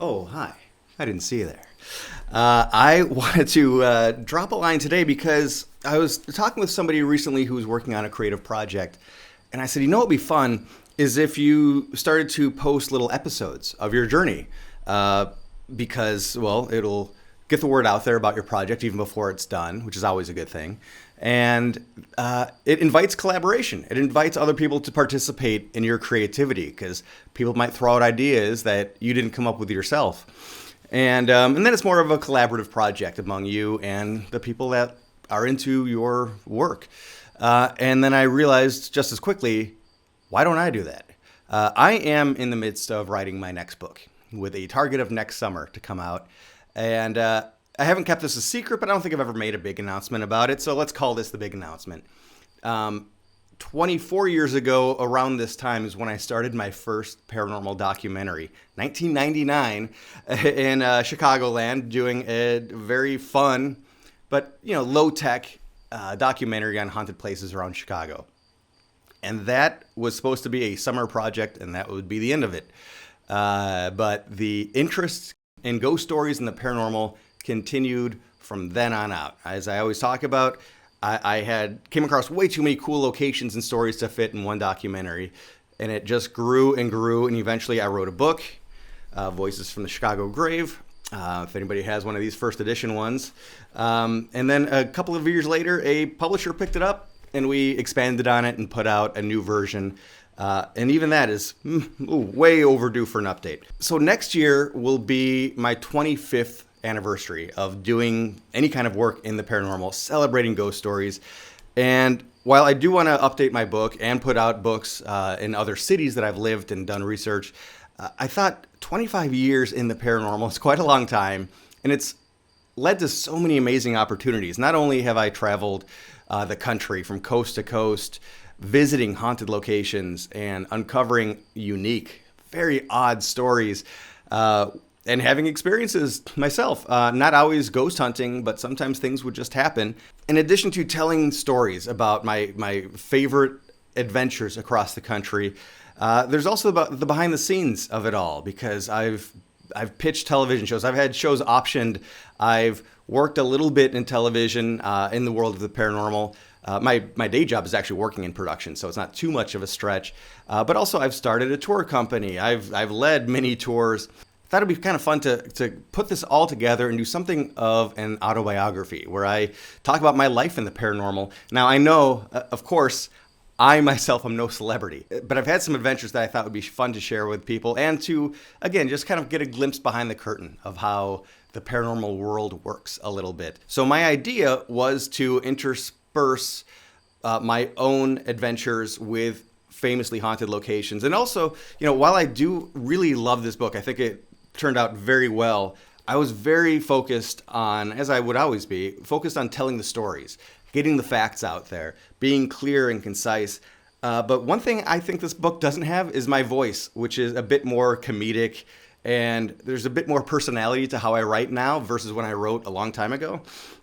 Oh, hi. I didn't see you there. I wanted to drop a line today because I was talking with somebody recently who was working on a creative project. And I said, you know what would be fun is if you started to post little episodes of your journey. Because, well, it'll get the word out there about your project even before it's done, which is always a good thing. And it invites collaboration. It invites other people to participate in your creativity because people might throw out ideas that you didn't come up with yourself. And then it's more of a collaborative project among you and the people that are into your work. And then I realized just as quickly, why don't I do that? I am in the midst of writing my next book with a target of next summer to come out. And I haven't kept this a secret, but I don't think I've ever made a big announcement about it. So let's call this the big announcement. 24 years ago, around this time, is when I started my first paranormal documentary, 1999, in Chicagoland, doing a very fun, but low-tech documentary on haunted places around Chicago. And that was supposed to be a summer project, and that would be the end of it. But the interest in ghost stories and the paranormal continued from then on out. As I always talk about, I came across way too many cool locations and stories to fit in one documentary, and it just grew and grew, and eventually I wrote a book, Voices from the Chicago Grave, if anybody has one of these first edition ones. And then a couple of years later, a publisher picked it up, and we expanded on it and put out a new version. And even that is way overdue for an update. So next year will be my 25th anniversary of doing any kind of work in the paranormal, celebrating ghost stories. And while I do want to update my book and put out books in other cities that I've lived and done research, I thought 25 years in the paranormal is quite a long time. And it's led to so many amazing opportunities. Not only have I traveled the country from coast to coast, visiting haunted locations and uncovering unique, very odd stories, and having experiences myself, not always ghost hunting, but sometimes things would just happen. In addition to telling stories about my favorite adventures across the country, there's also the behind the scenes of it all, because I've pitched television shows. I've had shows optioned. I've worked a little bit in television in the world of the paranormal. My day job is actually working in production, so it's not too much of a stretch. But also I've started a tour company. I've led many tours. I thought it'd be kind of fun to put this all together and do something of an autobiography where I talk about my life in the paranormal. Now I know, of course, I myself am no celebrity, but I've had some adventures that I thought would be fun to share with people and to, again, just kind of get a glimpse behind the curtain of how the paranormal world works a little bit. So my idea was to intersperse my own adventures with famously haunted locations. And also, while I do really love this book, I think it turned out very well. I was very focused on, as I would always be, focused on telling the stories, getting the facts out there, being clear and concise. But one thing I think this book doesn't have is my voice, which is a bit more comedic, and there's a bit more personality to how I write now versus when I wrote a long time ago.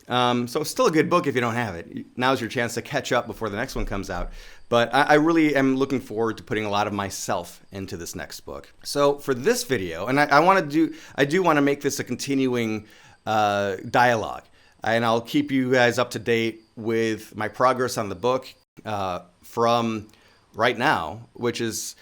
So it's still a good book if you don't have it. Now's your chance to catch up before the next one comes out. But I really am looking forward to putting a lot of myself into this next book. So for this video, and I do want to make this a continuing dialogue, and I'll keep you guys up to date with my progress on the book from right now, which is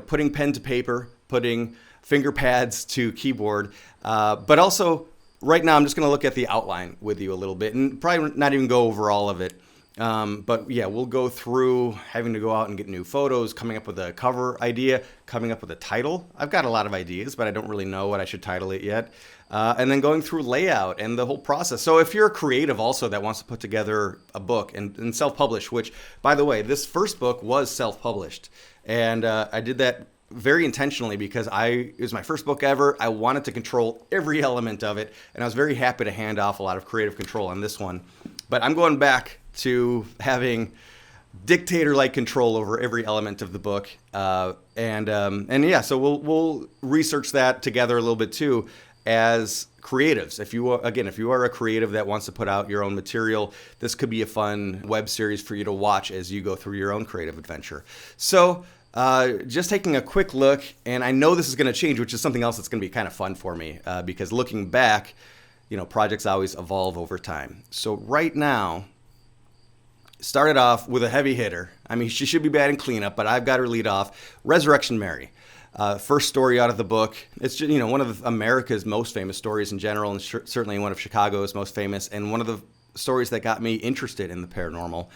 putting pen to paper, putting finger pads to keyboard, but also right now I'm just going to look at the outline with you a little bit and probably not even go over all of it. But yeah, we'll go through having to go out and get new photos, coming up with a cover idea, coming up with a title. I've got a lot of ideas, but I don't really know what I should title it yet. And then going through layout and the whole process. So if you're a creative also that wants to put together a book and self-publish, which, by the way, this first book was self-published. And I did that very intentionally because it was my first book ever. I wanted to control every element of it. And I was very happy to hand off a lot of creative control on this one. But I'm going back to having dictator-like control over every element of the book, and yeah, so we'll research that together a little bit too as creatives. If you are a creative that wants to put out your own material, this could be a fun web series for you to watch as you go through your own creative adventure. So Just taking a quick look, and I know this is going to change, which is something else that's going to be kind of fun for me, because looking back, projects always evolve over time. So right now, started off with a heavy hitter. I mean, she should be bad in cleanup, but I've got her lead off. Resurrection Mary. First story out of the book. It's just, one of America's most famous stories in general, and certainly one of Chicago's most famous, and one of the stories that got me interested in the paranormal.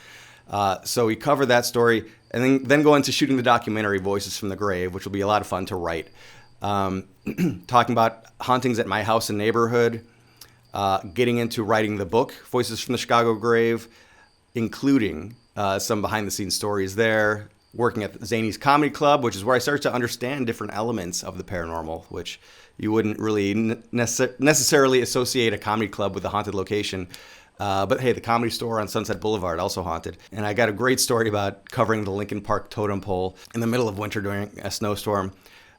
So we cover that story, and then go into shooting the documentary Voices from the Grave, which will be a lot of fun to write. Talking about hauntings at my house and neighborhood, getting into writing the book Voices from the Chicago Grave, including some behind-the-scenes stories there, working at Zany's Comedy Club, which is where I started to understand different elements of the paranormal, which you wouldn't really necessarily associate a comedy club with a haunted location. But hey, the Comedy Store on Sunset Boulevard, also haunted. And I got a great story about covering the Lincoln Park totem pole in the middle of winter during a snowstorm.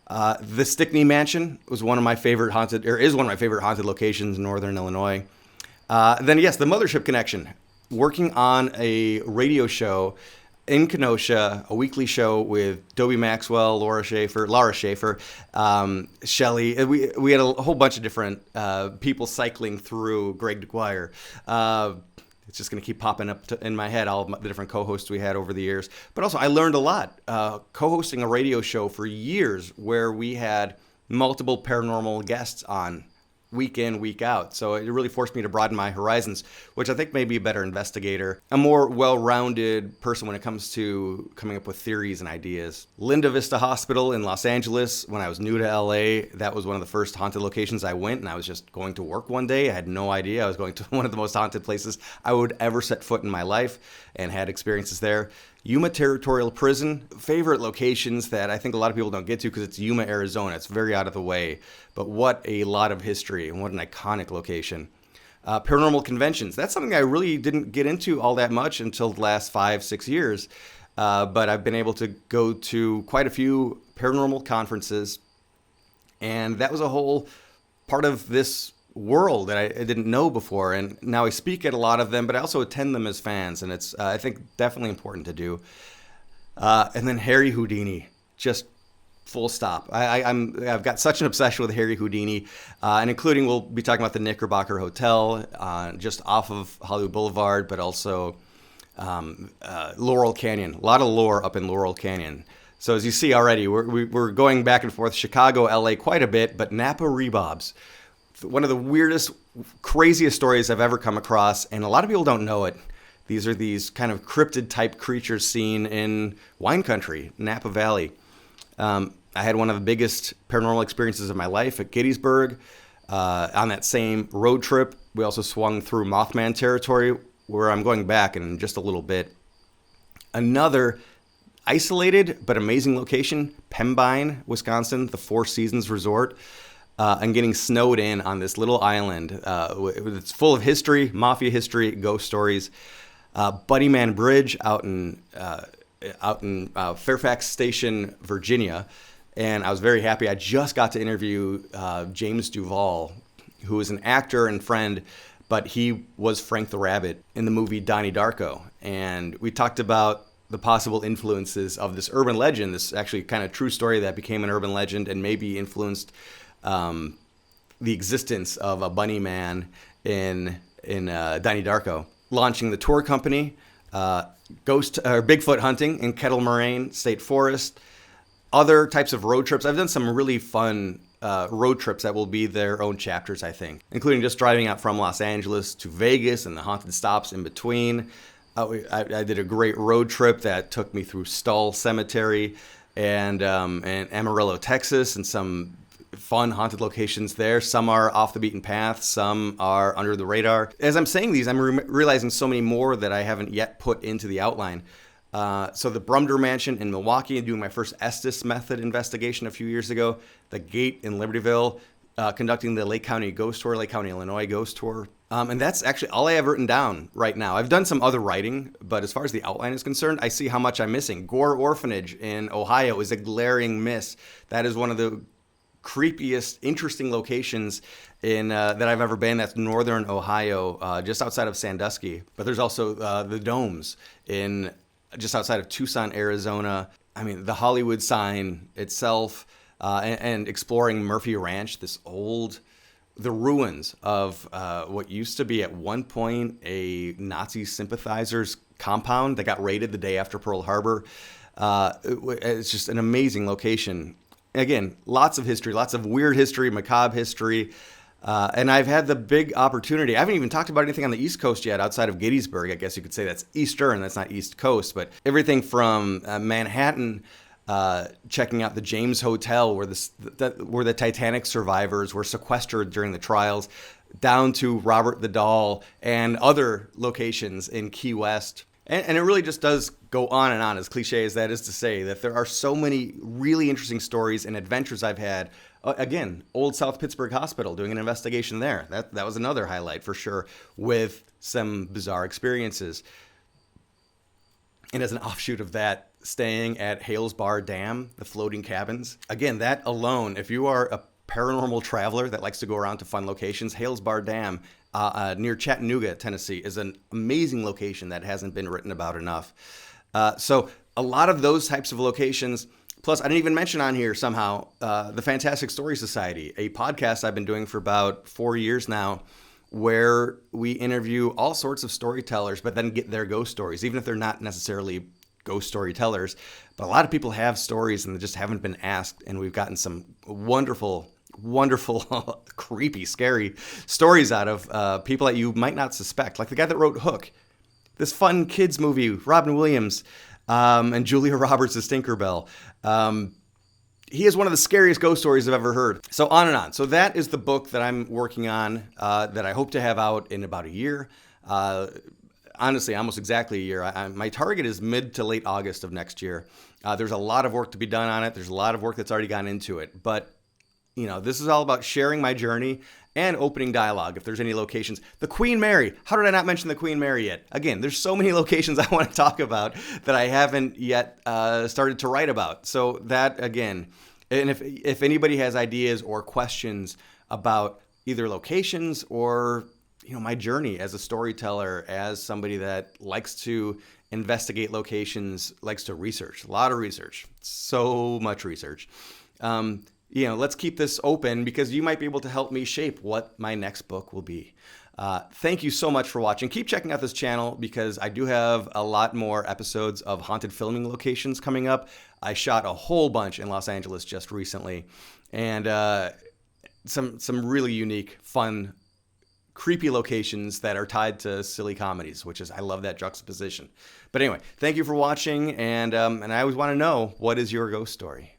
The Stickney Mansion was one of my favorite haunted locations in northern Illinois. Then yes, the Mothership Connection, working on a radio show in Kenosha, a weekly show with Dobie Maxwell, Lara Schaefer, Shelley. We had a whole bunch of different people cycling through Greg DeGuire. It's just going to keep popping up in my head, all of the different co-hosts we had over the years. But also, I learned a lot co-hosting a radio show for years where we had multiple paranormal guests on week in, week out. So it really forced me to broaden my horizons, which I think made me a better investigator, a more well-rounded person when it comes to coming up with theories and ideas. Linda Vista Hospital in Los Angeles, when I was new to LA, that was one of the first haunted locations I went, and I was just going to work one day. I had no idea I was going to one of the most haunted places I would ever set foot in my life, and had experiences there. Yuma Territorial Prison, favorite locations that I think a lot of people don't get to because it's Yuma, Arizona. It's very out of the way, but what a lot of history and what an iconic location. Paranormal conventions, that's something I really didn't get into all that much until the last 5-6 years, but I've been able to go to quite a few paranormal conferences, and that was a whole part of this world that I didn't know before, and now I speak at a lot of them, but I also attend them as fans, and it's I think definitely important to do. And then Harry Houdini, just full stop. I've got such an obsession with Harry Houdini, and including we'll be talking about the Knickerbocker Hotel just off of Hollywood Boulevard, but also Laurel Canyon. A lot of lore up in Laurel Canyon. So as you see already, we're going back and forth, Chicago, LA quite a bit, but Napa Rebobs. One of the weirdest, craziest stories I've ever come across, and a lot of people don't know it. These are these kind of cryptid-type creatures seen in wine country, Napa Valley. I had one of the biggest paranormal experiences of my life at Gettysburg. On that same road trip, we also swung through Mothman territory, where I'm going back in just a little bit. Another isolated but amazing location, Pembine, Wisconsin, the Four Seasons Resort. And getting snowed in on this little island. It's full of history, mafia history, ghost stories. Buddyman Bridge out in Fairfax Station, Virginia. And I was very happy. I just got to interview James Duvall, who is an actor and friend, but he was Frank the Rabbit in the movie Donnie Darko. And we talked about the possible influences of this urban legend, this actually kind of true story that became an urban legend and maybe influenced the existence of a bunny man in Donnie Darko. Launching the tour company, Bigfoot hunting in Kettle Moraine State Forest, other types of road trips. I've done some really fun road trips that will be their own chapters, I think, including just driving out from Los Angeles to Vegas and the haunted stops in between. I did a great road trip that took me through Stull Cemetery and Amarillo, Texas, and some fun haunted locations there. Some are off the beaten path, some are under the radar. As I'm saying these, I'm realizing so many more that I haven't yet put into the outline. So the Brumder Mansion in Milwaukee, doing my first Estes method investigation a few years ago. The Gate in Libertyville, conducting the Lake County Ghost Tour, Lake County, Illinois Ghost Tour. And that's actually all I have written down right now. I've done some other writing, but as far as the outline is concerned, I see how much I'm missing. Gore Orphanage in Ohio is a glaring miss. That is one of the creepiest, interesting locations that I've ever been. That's northern Ohio, just outside of Sandusky. But there's also the Domes just outside of Tucson, Arizona. I mean, the Hollywood sign itself, and exploring Murphy Ranch, the ruins of what used to be at one point a Nazi sympathizers compound that got raided the day after Pearl Harbor. It's just an amazing location. Again, lots of history, lots of weird history, macabre history. And I've had the big opportunity. I haven't even talked about anything on the East Coast yet outside of Gettysburg. I guess you could say that's Eastern, that's not East Coast. But everything from Manhattan, checking out the James Hotel where the Titanic survivors were sequestered during the trials, down to Robert the Doll and other locations in Key West. And it really just does go on and on, as cliche as that is to say, that there are so many really interesting stories and adventures I've had. Again, Old South Pittsburgh Hospital, doing an investigation there. That was another highlight for sure, with some bizarre experiences. And as an offshoot of that, staying at Hales Bar Dam, the floating cabins. Again, that alone, if you are a paranormal traveler that likes to go around to fun locations, Hales Bar Dam near Chattanooga, Tennessee, is an amazing location that hasn't been written about enough. So a lot of those types of locations. Plus, I didn't even mention on here somehow the Fantastic Story Society, a podcast I've been doing for about 4 years now, where we interview all sorts of storytellers, but then get their ghost stories, even if they're not necessarily ghost storytellers. But a lot of people have stories and they just haven't been asked, and we've gotten some wonderful, creepy, scary stories out of people that you might not suspect, like the guy that wrote Hook, this fun kids movie, Robin Williams, and Julia Roberts as Tinkerbell. He is one of the scariest ghost stories I've ever heard. So on and on. So that is the book that I'm working on, that I hope to have out in about a year. Honestly, almost exactly a year. My target is mid to late August of next year. There's a lot of work to be done on it. There's a lot of work that's already gone into it. But, this is all about sharing my journey and opening dialogue. If there's any locations. The Queen Mary. How did I not mention the Queen Mary yet? Again, there's so many locations I want to talk about that I haven't yet started to write about. So that, again, and if anybody has ideas or questions about either locations or my journey as a storyteller, as somebody that likes to investigate locations, likes to research, a lot of research, so much research. Let's keep this open because you might be able to help me shape what my next book will be. Thank you so much for watching. Keep checking out this channel because I do have a lot more episodes of haunted filming locations coming up. I shot a whole bunch in Los Angeles just recently, and some really unique, fun, creepy locations that are tied to silly comedies, I love that juxtaposition. But anyway, thank you for watching, and I always want to know, what is your ghost story?